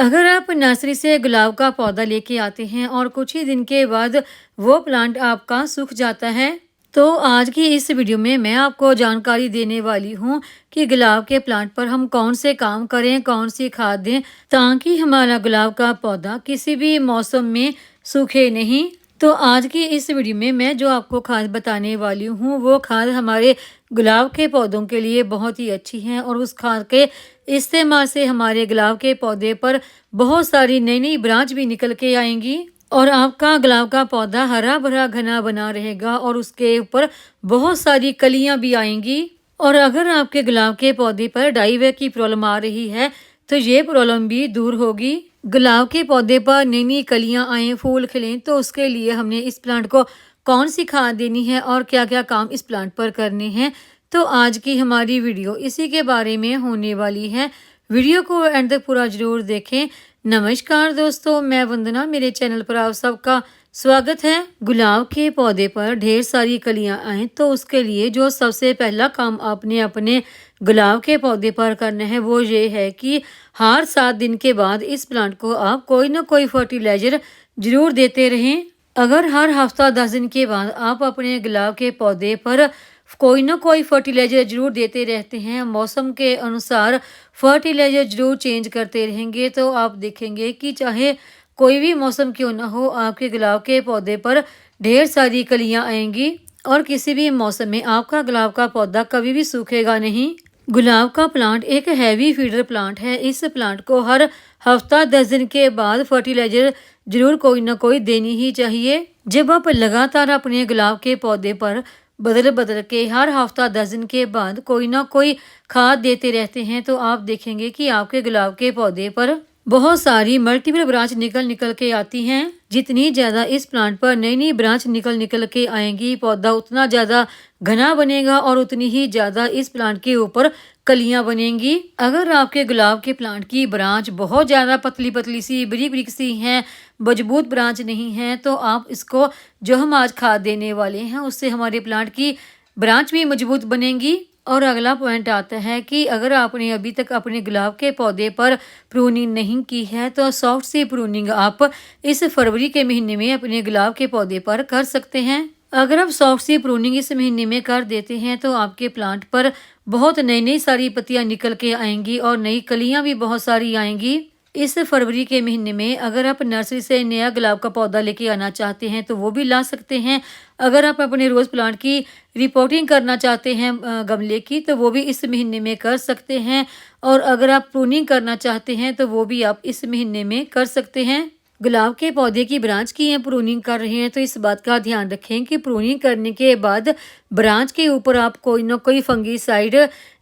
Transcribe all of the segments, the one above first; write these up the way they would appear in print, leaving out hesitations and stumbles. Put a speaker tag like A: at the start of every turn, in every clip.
A: अगर आप नर्सरी से गुलाब का पौधा लेके आते हैं और कुछ ही दिन के बाद वो प्लांट आपका सूख जाता है, तो आज की इस वीडियो में मैं आपको जानकारी देने वाली हूँ कि गुलाब के प्लांट पर हम कौन से काम करें, कौन सी खाद दें ताकि हमारा गुलाब का पौधा किसी भी मौसम में सूखे नहीं। तो आज की इस वीडियो में मैं जो आपको खाद बताने वाली हूँ वो खाद हमारे गुलाब के पौधों के लिए बहुत ही अच्छी है और उस खाद के इस्तेमाल से हमारे गुलाब के पौधे पर बहुत सारी नई नई ब्रांच भी निकल के आएंगी और आपका गुलाब का पौधा हरा भरा घना बना रहेगा और उसके ऊपर बहुत सारी कलियां भी आएंगी। और अगर आपके गुलाब के पौधे पर डाईवे की प्रॉब्लम आ रही है तो ये प्रॉब्लम भी दूर होगी। गुलाब के पौधे पर नई नई कलियां आए, फूल खिलें, तो उसके लिए हमने इस प्लांट को कौन सी खाद देनी है और क्या क्या काम इस प्लांट पर करने हैं, तो आज की हमारी वीडियो इसी के बारे में होने वाली है। वीडियो को एंड तक पूरा जरूर देखें। नमस्कार दोस्तों, मैं वंदना, मेरे चैनल पर आप सबका स्वागत है। गुलाब के पौधे पर ढेर सारी कलियां आए तो उसके लिए जो सबसे पहला काम आपने अपने गुलाब के पौधे पर करना है वो ये है कि हर 7 दिन के बाद इस प्लांट को आप कोई ना कोई फर्टिलाइजर जरूर देते रहें। अगर हर हफ्ता 10 दिन के बाद आप अपने गुलाब के पौधे पर कोई ना कोई फर्टिलाइजर जरूर देते रहते हैं, मौसम के अनुसार फर्टिलाइजर जरूर चेंज करते रहेंगे, तो आप देखेंगे कि चाहे कोई भी मौसम क्यों ना हो, आपके गुलाब के पौधे पर ढेर सारी कलियां आएंगी और किसी भी मौसम में आपका गुलाब का पौधा कभी भी सूखेगा नहीं। गुलाब का प्लांट एक हैवी फीडर प्लांट है। इस प्लांट को हर हफ्ता 10 दिन के बाद फर्टिलाइजर जरूर कोई ना कोई देनी ही चाहिए। जब आप लगातार अपने गुलाब के पौधे पर बदल बदल के हर हफ्ता 10 दिन के बाद कोई ना कोई खाद देते रहते हैं तो आप देखेंगे कि आपके गुलाब के पौधे पर बहुत सारी मल्टीपल ब्रांच निकल निकल के आती हैं। जितनी ज़्यादा इस प्लांट पर नई नई ब्रांच निकल निकल के आएंगी, पौधा उतना ज़्यादा घना बनेगा और उतनी ही ज़्यादा इस प्लांट के ऊपर कलियां बनेंगी। अगर आपके गुलाब के प्लांट की ब्रांच बहुत ज़्यादा पतली पतली सी, बारीक बारीक सी हैं, मजबूत ब्रांच नहीं है, तो आप इसको जो हम आज खाद देने वाले हैं उससे हमारे प्लांट की ब्रांच भी मजबूत बनेंगी। और अगला पॉइंट आता है कि अगर आपने अभी तक अपने गुलाब के पौधे पर प्रूनिंग नहीं की है तो सॉफ्ट सी प्रूनिंग आप इस फरवरी के महीने में अपने गुलाब के पौधे पर कर सकते हैं। अगर आप सॉफ्ट सी प्रूनिंग इस महीने में कर देते हैं तो आपके प्लांट पर बहुत नई नई सारी पत्तियां निकल के आएंगी और नई कलियां भी बहुत सारी आएंगी। इस फरवरी के महीने में अगर आप नर्सरी से नया गुलाब का पौधा लेके आना चाहते हैं तो वो भी ला सकते हैं। अगर आप अपने रोज़ प्लांट की रिपोर्टिंग करना चाहते हैं गमले की, तो वो भी इस महीने में कर सकते हैं। और अगर आप प्रूनिंग करना चाहते हैं तो वो भी आप इस महीने में कर सकते हैं। गुलाब के पौधे की ब्रांच की हैं प्रूनिंग कर रहे हैं तो इस बात का ध्यान रखें कि प्रूनिंग करने के बाद ब्रांच के ऊपर आप कोई ना कोई फंगीसाइड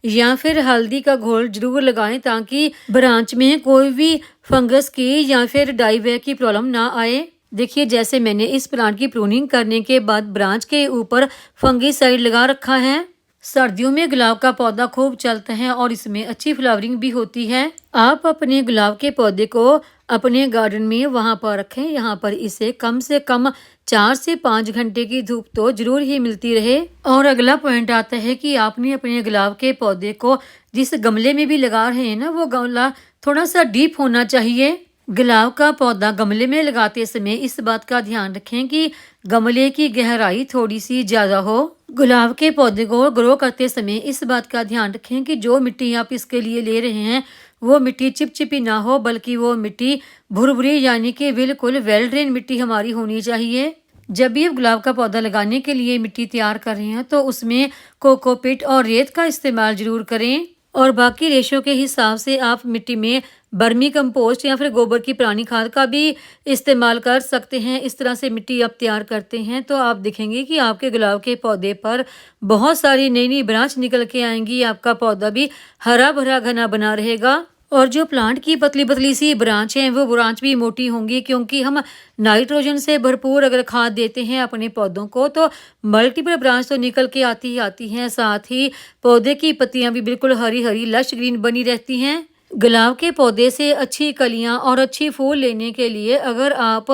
A: या फिर हल्दी का घोल जरूर लगाएं ताकि ब्रांच में कोई भी फंगस की या फिर डाईवे की प्रॉब्लम ना आए। देखिए, जैसे मैंने इस प्लांट की प्रूनिंग करने के बाद ब्रांच के ऊपर फंगीसाइड लगा रखा है। सर्दियों में गुलाब का पौधा खूब चलता है और इसमें अच्छी फ्लावरिंग भी होती है। आप अपने गुलाब के पौधे को अपने गार्डन में वहां पर रखें, यहाँ पर इसे कम से कम 4 से 5 घंटे की धूप तो जरूर ही मिलती रहे। और अगला पॉइंट आता है कि आपने अपने गुलाब के पौधे को जिस गमले में भी लगा रहे हैं ना, वो गमला थोड़ा सा डीप होना चाहिए। गुलाब का पौधा गमले में लगाते समय इस बात का ध्यान रखें कि गमले की गहराई थोड़ी सी ज्यादा हो। गुलाब के पौधे को ग्रो करते समय इस बात का ध्यान रखें कि जो मिट्टी आप इसके लिए ले रहे हैं वो मिट्टी चिपचिपी ना हो, बल्कि वो मिट्टी भुरभुरी यानी कि बिल्कुल वेल ड्रेन मिट्टी हमारी होनी चाहिए। जब भी आप गुलाब का पौधा लगाने के लिए मिट्टी तैयार कर रहे हैं तो उसमें कोकोपीट और रेत का इस्तेमाल जरूर करें और बाकी रेशों के हिसाब से आप मिट्टी में बर्मी कंपोस्ट या फिर गोबर की पुरानी खाद का भी इस्तेमाल कर सकते हैं। इस तरह से मिट्टी आप तैयार करते हैं तो आप देखेंगे कि आपके गुलाब के पौधे पर बहुत सारी नई नई ब्रांच निकल के आएंगी, आपका पौधा भी हरा भरा घना बना रहेगा। और जो प्लांट की पतली पतली सी ब्रांच हैं वो ब्रांच भी मोटी होंगी, क्योंकि हम नाइट्रोजन से भरपूर अगर खाद देते हैं अपने पौधों को तो मल्टीपल ब्रांच तो निकल के आती हैं, साथ ही पौधे की पत्तियां भी बिल्कुल हरी हरी लश ग्रीन बनी रहती हैं। गुलाब के पौधे से अच्छी कलियां और अच्छी फूल लेने के लिए अगर आप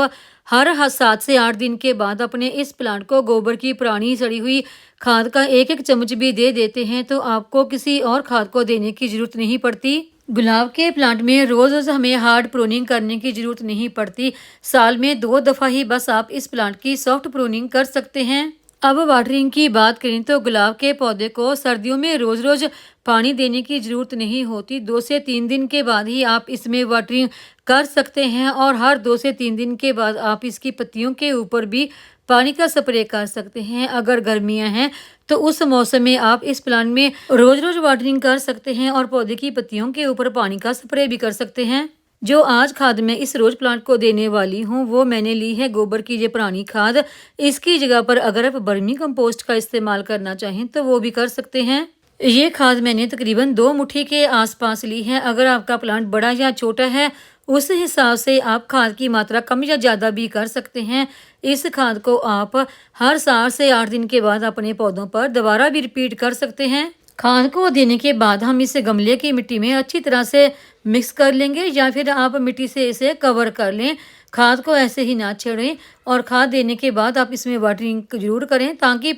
A: हर 7 से 8 दिन के बाद अपने इस प्लांट को गोबर की पुरानी सड़ी हुई खाद का 1-1 चम्मच भी दे देते हैं तो आपको किसी और खाद को देने की जरूरत नहीं पड़ती। गुलाब के प्लांट में रोज रोज हमें हार्ड प्रूनिंग करने की जरूरत नहीं पड़ती। साल में 2 दफा ही बस आप इस प्लांट की सॉफ्ट प्रूनिंग कर सकते हैं। अब वाटरिंग की बात करें तो गुलाब के पौधे को सर्दियों में रोज रोज पानी देने की जरूरत नहीं होती। 2 से 3 दिन के बाद ही आप इसमें वाटरिंग कर सकते हैं और हर 2 से 3 दिन के बाद आप इसकी पत्तियों के ऊपर भी पानी का स्प्रे कर सकते हैं। अगर गर्मियां हैं तो उस मौसम में आप इस प्लांट में रोज रोज वाटरिंग कर सकते हैं और पौधे की पत्तियों के ऊपर पानी का स्प्रे भी कर सकते हैं। जो आज खाद मैं इस रोज प्लांट को देने वाली हूँ वो मैंने ली है गोबर की ये पुरानी खाद। इसकी जगह पर अगर आप वर्मी कंपोस्ट का इस्तेमाल करना चाहें तो वो भी कर सकते हैं। ये खाद मैंने तकरीबन 2 मुट्ठी के आसपास ली है। अगर आपका प्लांट बड़ा या छोटा है उस हिसाब से आप खाद की मात्रा कम या ज़्यादा भी कर सकते हैं। इस खाद को आप हर 7 से 8 दिन के बाद अपने पौधों पर दोबारा भी रिपीट कर सकते हैं। खाद को देने के बाद हम इसे गमले की मिट्टी में अच्छी तरह से मिक्स कर लेंगे या फिर आप मिट्टी से इसे कवर कर लें। खाद को ऐसे ही ना छेड़ें और खाद देने के बाद आप इसमें वाटरिंग जरूर करें ताकि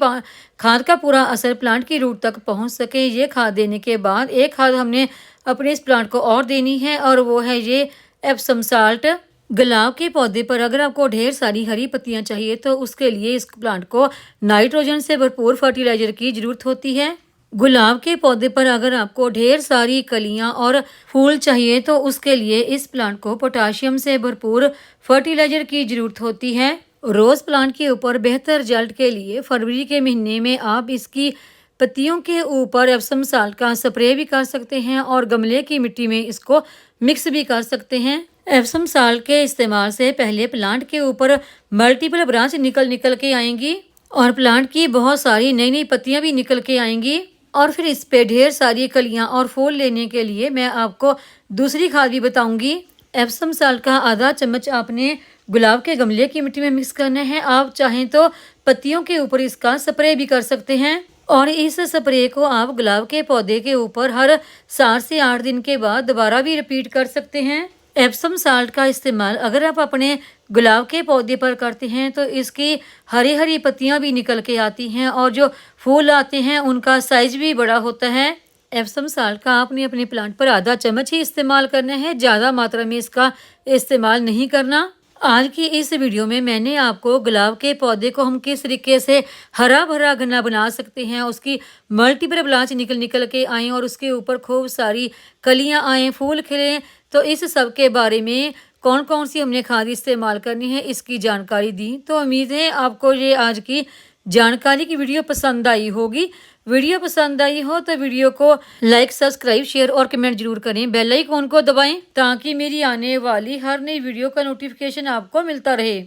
A: खाद का पूरा असर प्लांट की रूट तक पहुंच सके। ये खाद देने के बाद एक खाद हमने अपने इस प्लांट को और देनी है और वो है ये एप्सम साल्ट। गुलाब के पौधे पर अगर आपको ढेर सारी हरी पत्तियां चाहिए तो उसके लिए इस प्लांट को नाइट्रोजन से भरपूर फर्टिलाइजर की जरूरत होती है। गुलाब के पौधे पर अगर आपको ढेर सारी कलियां और फूल चाहिए तो उसके लिए इस प्लांट को पोटाशियम से भरपूर फर्टिलाइजर की जरूरत होती है। रोज प्लांट के ऊपर बेहतर रिजल्ट के लिए फरवरी के महीने में आप इसकी पत्तियों के ऊपर एप्सम साल्ट का स्प्रे भी कर सकते हैं और गमले की मिट्टी में इसको मिक्स भी कर सकते हैं। एप्सम साल्ट के इस्तेमाल से पहले प्लांट के ऊपर मल्टीपल ब्रांच निकल के आएंगी और प्लांट की बहुत सारी नई नई पत्तियां भी निकल के आएंगी और फिर इस पे ढेर सारी कलियां और फूल लेने के लिए मैं आपको दूसरी खाद भी बताऊंगी। एप्सम साल्ट का आधा चम्मच आपने गुलाब के गमले की मिट्टी में मिक्स करना है। आप चाहें तो पत्तियों के ऊपर इसका स्प्रे भी कर सकते हैं और इस स्प्रे को आप गुलाब के पौधे के ऊपर हर 7 से 8 दिन के बाद दोबारा भी रिपीट कर सकते हैं। एप्सम साल्ट का इस्तेमाल अगर आप अपने गुलाब के पौधे पर करते हैं तो इसकी हरी हरी पत्तियां भी निकल के आती हैं और जो फूल आते हैं उनका साइज भी बड़ा होता है। एप्सम साल्ट का आपने अपने प्लांट पर आधा चम्मच ही इस्तेमाल करना है, ज़्यादा मात्रा में इसका इस्तेमाल नहीं करना। आज की इस वीडियो में मैंने आपको गुलाब के पौधे को हम किस तरीके से हरा भरा घना बना सकते हैं, उसकी मल्टीपल ब्रांच निकल के आए और उसके ऊपर खूब सारी कलियां आए, फूल खिले, तो इस सब के बारे में कौन कौन सी हमने खाद इस्तेमाल करनी है इसकी जानकारी दी। तो उम्मीद है आपको ये आज की जानकारी की वीडियो पसंद आई होगी। वीडियो पसंद आई हो तो वीडियो को लाइक, सब्सक्राइब, शेयर और कमेंट जरूर करें। बेल आइकन को दबाएं ताकि मेरी आने वाली हर नई वीडियो का नोटिफिकेशन आपको मिलता रहे।